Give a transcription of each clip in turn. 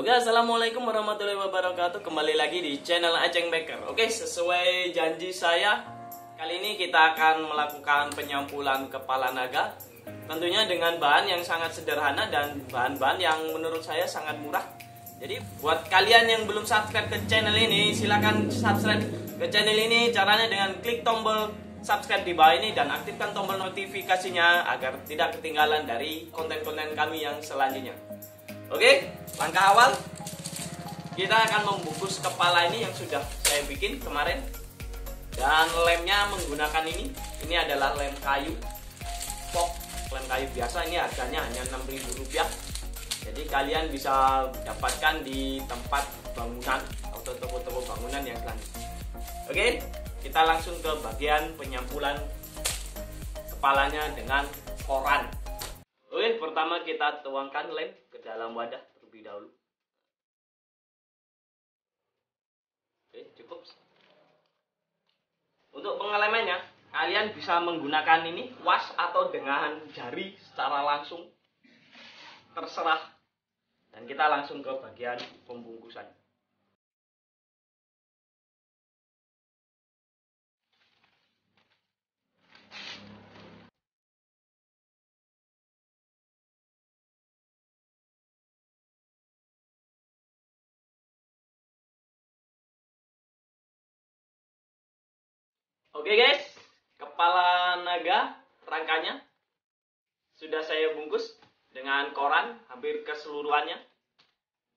Oke, assalamualaikum warahmatullahi wabarakatuh. Kembali lagi di channel Aceng Baker. Oke, sesuai janji saya, kali ini kita akan melakukan penyampulan kepala naga. Tentunya dengan bahan yang sangat sederhana dan bahan-bahan yang menurut saya sangat murah. Jadi buat kalian yang belum subscribe ke channel ini, silahkan subscribe ke channel ini. Caranya dengan klik tombol subscribe di bawah ini dan aktifkan tombol notifikasinya agar tidak ketinggalan dari konten-konten kami yang selanjutnya. Oke, langkah awal kita akan membungkus kepala ini yang sudah saya bikin kemarin. Dan lemnya menggunakan ini. Ini adalah lem kayu pok, lem kayu biasa. Ini harganya hanya Rp6.000. Jadi kalian bisa dapatkan di tempat bangunan atau toko-toko bangunan yang selanjutnya. Oke, kita langsung ke bagian penyampulan kepalanya dengan koran. Oke, pertama kita tuangkan lem ke dalam wadah terlebih dahulu. Oke, cukup. Untuk pengelemannya, kalian bisa menggunakan ini was atau dengan jari secara langsung. Terserah. Dan kita langsung ke bagian pembungkusan. Oke guys, kepala naga rangkanya sudah saya bungkus dengan koran hampir keseluruhannya.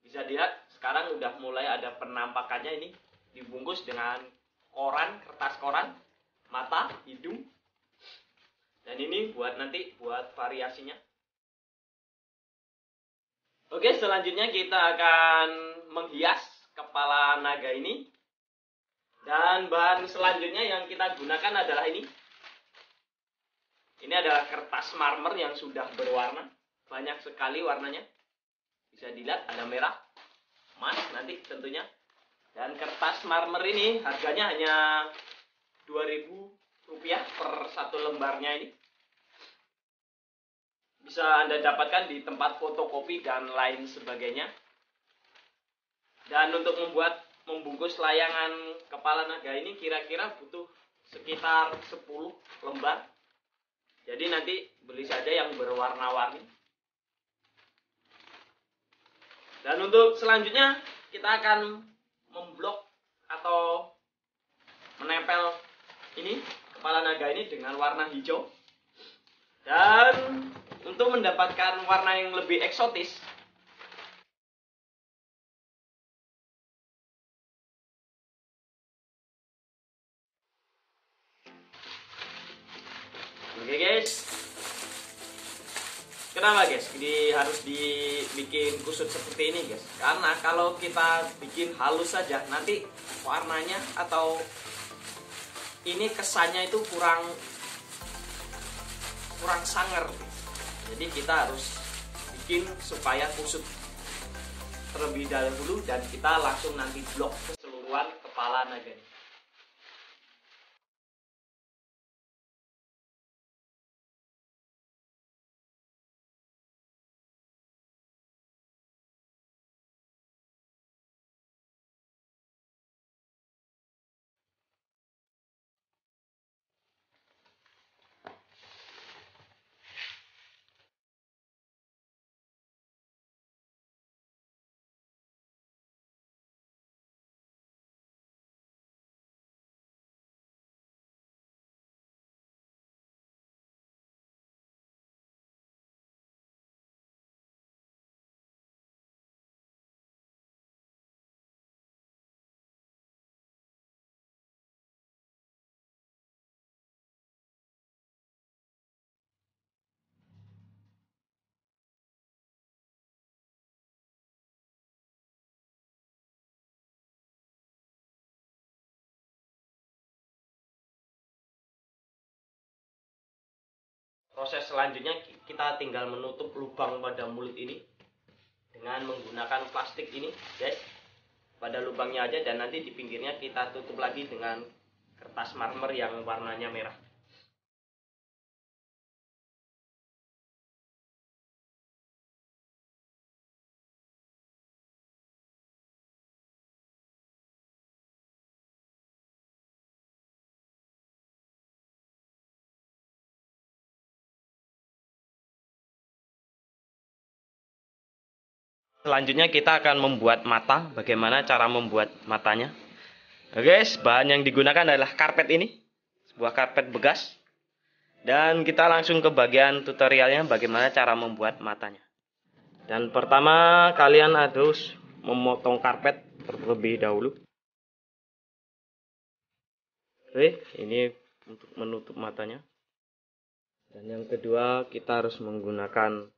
Bisa dilihat sekarang udah mulai ada penampakannya ini. Dibungkus dengan koran, kertas koran, mata, hidung. Dan ini buat nanti buat variasinya. Oke, selanjutnya kita akan menghias kepala naga ini. Dan bahan selanjutnya yang kita gunakan adalah ini. Ini adalah kertas marmer yang sudah berwarna. Banyak sekali warnanya. Bisa dilihat ada merah, emas nanti tentunya. Dan kertas marmer ini harganya hanya Rp2.000 per satu lembarnya ini. Bisa Anda dapatkan di tempat fotokopi dan lain sebagainya. Dan untuk membungkus layangan kepala naga ini kira-kira butuh sekitar 10 lembar. Jadi nanti beli saja yang berwarna-warni. Dan untuk selanjutnya kita akan memblok atau menempel ini kepala naga ini dengan warna hijau. Dan untuk mendapatkan warna yang lebih eksotis, oke guys, kenapa guys harus dibikin kusut seperti ini guys? Karena kalau kita bikin halus saja nanti warnanya atau ini kesannya itu kurang sangar. Jadi kita harus bikin supaya kusut terlebih dahulu dan kita langsung nanti blok keseluruhan kepala naga. Proses selanjutnya kita tinggal menutup lubang pada mulut ini dengan menggunakan plastik ini guys. Pada lubangnya aja dan nanti di pinggirnya kita tutup lagi dengan kertas marmer yang warnanya merah. Selanjutnya kita akan membuat mata. Bagaimana cara membuat matanya? Oke guys, bahan yang digunakan adalah karpet ini. Sebuah karpet bekas. Dan kita langsung ke bagian tutorialnya bagaimana cara membuat matanya. Dan pertama kalian harus memotong karpet terlebih dahulu. Oke, ini untuk menutup matanya. Dan yang kedua kita harus menggunakan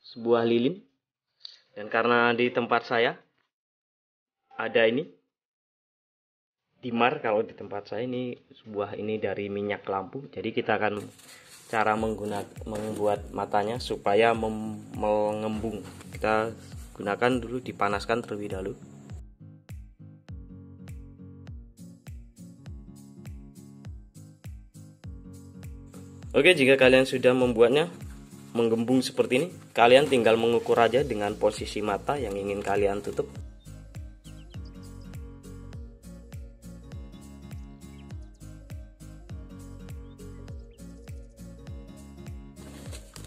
sebuah lilin. Dan karena di tempat saya ada ini dimar, kalau di tempat saya ini sebuah ini dari minyak lampu. Jadi kita akan cara membuat matanya supaya mengembung. Kita gunakan dulu, dipanaskan terlebih dahulu. Oke, jika kalian sudah membuatnya menggembung seperti ini, kalian tinggal mengukur aja dengan posisi mata yang ingin kalian tutup.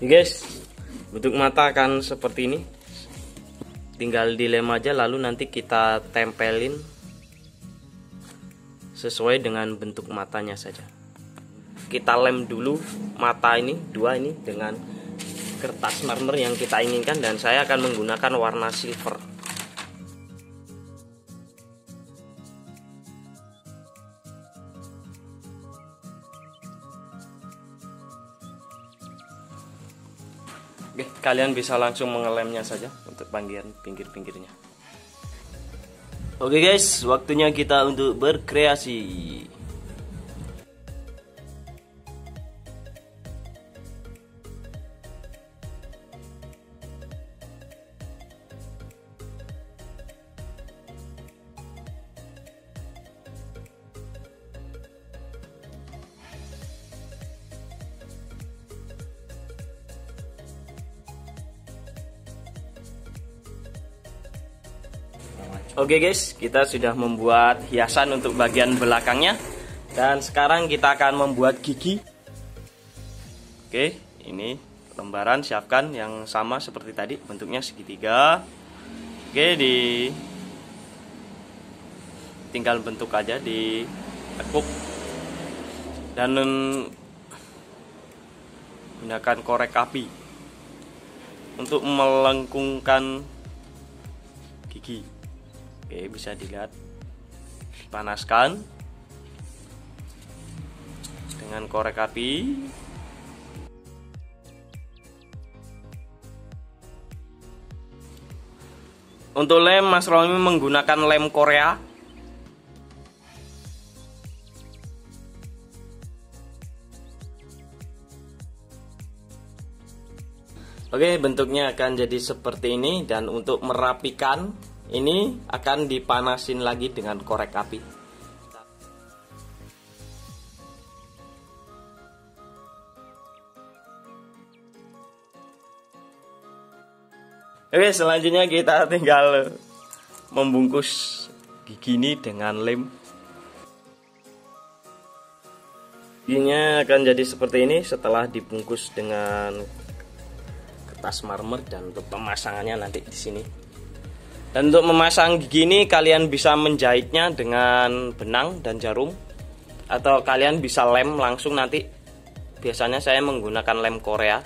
Guys, bentuk mata akan seperti ini. Tinggal dilem aja, lalu nanti kita tempelin sesuai dengan bentuk matanya saja. Kita lem dulu mata ini, dua ini, dengan kertas marmer yang kita inginkan, dan saya akan menggunakan warna silver. Oke, kalian bisa langsung mengelemnya saja untuk bagian pinggir-pinggirnya. Oke guys, waktunya kita untuk berkreasi. Oke guys, kita sudah membuat hiasan untuk bagian belakangnya. Dan sekarang kita akan membuat gigi. Oke, ini lembaran, siapkan yang sama seperti tadi, bentuknya segitiga. Oke, tinggal bentuk aja, ditekuk. Dan gunakan korek api untuk melengkungkan gigi. Oke, bisa dilihat, panaskan dengan korek api. Untuk lem, Mas Romi menggunakan lem Korea. Oke, bentuknya akan jadi seperti ini. Dan untuk merapikan, ini akan dipanasin lagi dengan korek api. Oke, selanjutnya kita tinggal membungkus gigi ini dengan lem. Giginya akan jadi seperti ini setelah dibungkus dengan kertas marmer. Dan untuk pemasangannya nanti di sini. Dan untuk memasang gigi ini kalian bisa menjahitnya dengan benang dan jarum, atau kalian bisa lem langsung nanti. Biasanya saya menggunakan lem Korea.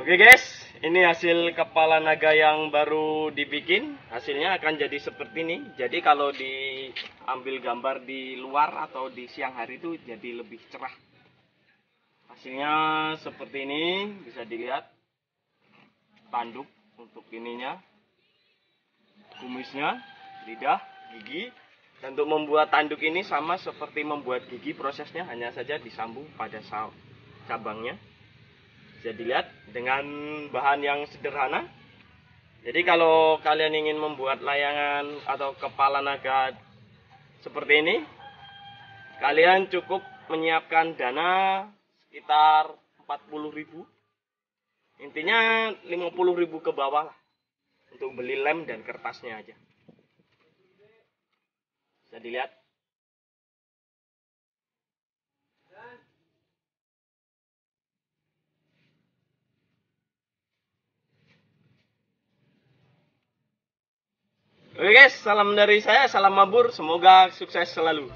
Oke guys, ini hasil kepala naga yang baru dibikin. Hasilnya akan jadi seperti ini. Jadi kalau diambil gambar di luar atau di siang hari itu jadi lebih cerah. Hasilnya seperti ini, bisa dilihat tanduk untuk ininya, kumisnya, lidah, gigi. Dan untuk membuat tanduk ini sama seperti membuat gigi, prosesnya hanya saja disambung pada cabangnya. Bisa dilihat dengan bahan yang sederhana. Jadi kalau kalian ingin membuat layangan atau kepala naga seperti ini, kalian cukup menyiapkan dana sekitar 40.000. Intinya 50.000 ke bawah lah untuk beli lem dan kertasnya aja. Bisa dilihat. Oke guys, salam dari saya, salam mabur, semoga sukses selalu.